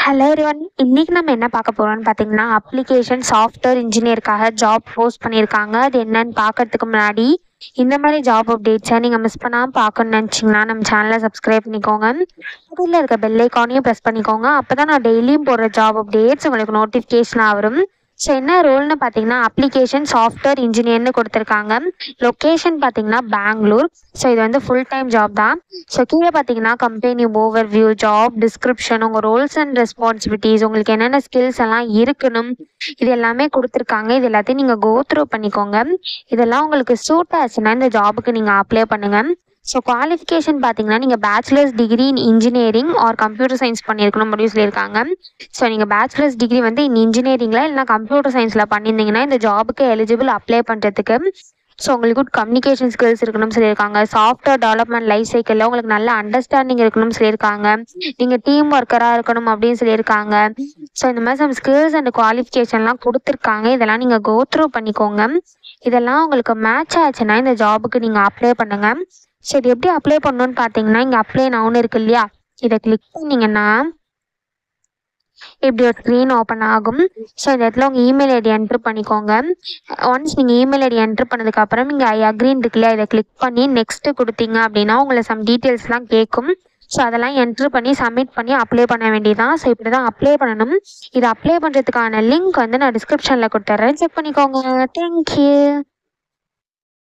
Hello everyone. இன்னைக்கு நம்ம என்ன பார்க்க போறோம்னு பார்த்தீங்கன்னா, அப்ளிகேஷன் சாஃப்ட்வேர் இன்ஜினியருக்காக ஜாப் போஸ்ட் பண்ணியிருக்காங்க. அது என்னன்னு பார்க்கறதுக்கு முன்னாடி இந்த மாதிரி ஜாப் அப்டேட்ஸை நீங்கள் மிஸ் பண்ணாமல் பார்க்கணும்னு நினச்சிங்கன்னா நம்ம சேனலை சப்ஸ்கிரைப் பண்ணிக்கோங்க. அதில் இருக்க பெல் ஐக்கானையும் ப்ரெஸ் பண்ணிக்கோங்க. அப்போ தான் நான் டெய்லியும் போடுற ஜாப் அப்டேட்ஸ் உங்களுக்கு நோட்டிஃபிகேஷனாக வரும். ஸோ என்ன ரோல்னு பார்த்தீங்கன்னா, அப்ளிகேஷன் சாஃப்ட்வேர் இன்ஜினியர்னு கொடுத்துருக்காங்க. லொக்கேஷன் பார்த்தீங்கன்னா பெங்களூர். ஸோ இது வந்து ஃபுல் டைம் ஜாப் தான். ஸோ கீழே பார்த்தீங்கன்னா company over view, job description, உங்கள் ரோல்ஸ் அண்ட் ரெஸ்பான்சிபிலிட்டிஸ், உங்களுக்கு என்னென்ன ஸ்கில்ஸ் எல்லாம் இருக்கணும், இது எல்லாமே கொடுத்துருக்காங்க. இது எல்லாத்தையும் நீங்கள் கோ த்ரூ பண்ணிக்கோங்க. இதெல்லாம் உங்களுக்கு சூட் ஆச்சுன்னா இந்த ஜாபுக்கு நீங்கள் அப்ளை பண்ணுங்கள். ஸோ குவாலிஃபிகேஷன் பார்த்தீங்கன்னா நீங்கள் bachelors degree in engineering or computer science பண்ணியிருக்கணும் அப்படின்னு சொல்லியிருக்காங்க. ஸோ நீங்கள் பேச்சுலர்ஸ் டிகிரி வந்து இன் இன்ஜினியரிங்கில் இல்லைனா கம்ப்யூட்டர் சயின்ஸில் பண்ணியிருந்தீங்கன்னா இந்த ஜாபுக்கு எலிஜிபிள் அப்ளை பண்ணுறதுக்கு. ஸோ உங்களுக்கு குட் கம்யூனிகேஷன் ஸ்கில்ஸ் இருக்கணும்னு சொல்லியிருக்காங்க. சாஃப்ட்வேர் டெவலப்மெண்ட் லைஃப் சைக்கிளில் உங்களுக்கு நல்ல அண்டர்ஸ்டாண்டிங் இருக்கணும்னு சொல்லியிருக்காங்க. நீங்கள் டீம் ஒர்க்கராக இருக்கணும் அப்படின்னு சொல்லியிருக்காங்க. ஸோ இந்த மாதிரி சம் ஸ்கில்ஸ் அண்ட் குவாலிஃபிகேஷன்லாம் கொடுத்துருக்காங்க. இதெல்லாம் நீங்கள் கோ த்ரூ பண்ணிக்கோங்க. இதெல்லாம் உங்களுக்கு மேட்ச் ஆச்சுன்னா இந்த ஜாபுக்கு நீங்கள் அப்ளை பண்ணுங்கள். ஸோ இது எப்படி அப்ளை பண்ணணும்னு பார்த்தீங்கன்னா, இங்கே அப்ளை நவுன்னு இருக்கு இல்லையா, இதை கிளிக் பண்ணிங்கன்னா இப்படி ஒரு ஸ்க்ரீன் ஓப்பன் ஆகும். ஸோ இந்த இடத்துல உங்கள் இமெயில் ஐடி என்ட்ரு பண்ணிக்கோங்க. ஒன்ஸ் நீங்கள் இமெயில் ஐடி என்ட்ரு பண்ணதுக்கப்புறம் இங்கே ஐ அக்ரீன் இருக்கு இல்லையா, இதை கிளிக் பண்ணி நெக்ஸ்ட்டு கொடுத்தீங்க அப்படின்னா உங்களை சம் டீட்டெயில்ஸ்லாம் கேட்கும். ஸோ அதெல்லாம் என்ட்ரு பண்ணி சப்மிட் பண்ணி அப்ளை பண்ண வேண்டியதான். ஸோ இப்படி தான் அப்ளை பண்ணணும். இதை அப்ளை பண்ணுறதுக்கான லிங்க் வந்து நான் டிஸ்கிரிப்ஷனில் கொடுத்துட்றேன், செக் பண்ணிக்கோங்க. தேங்க்யூ.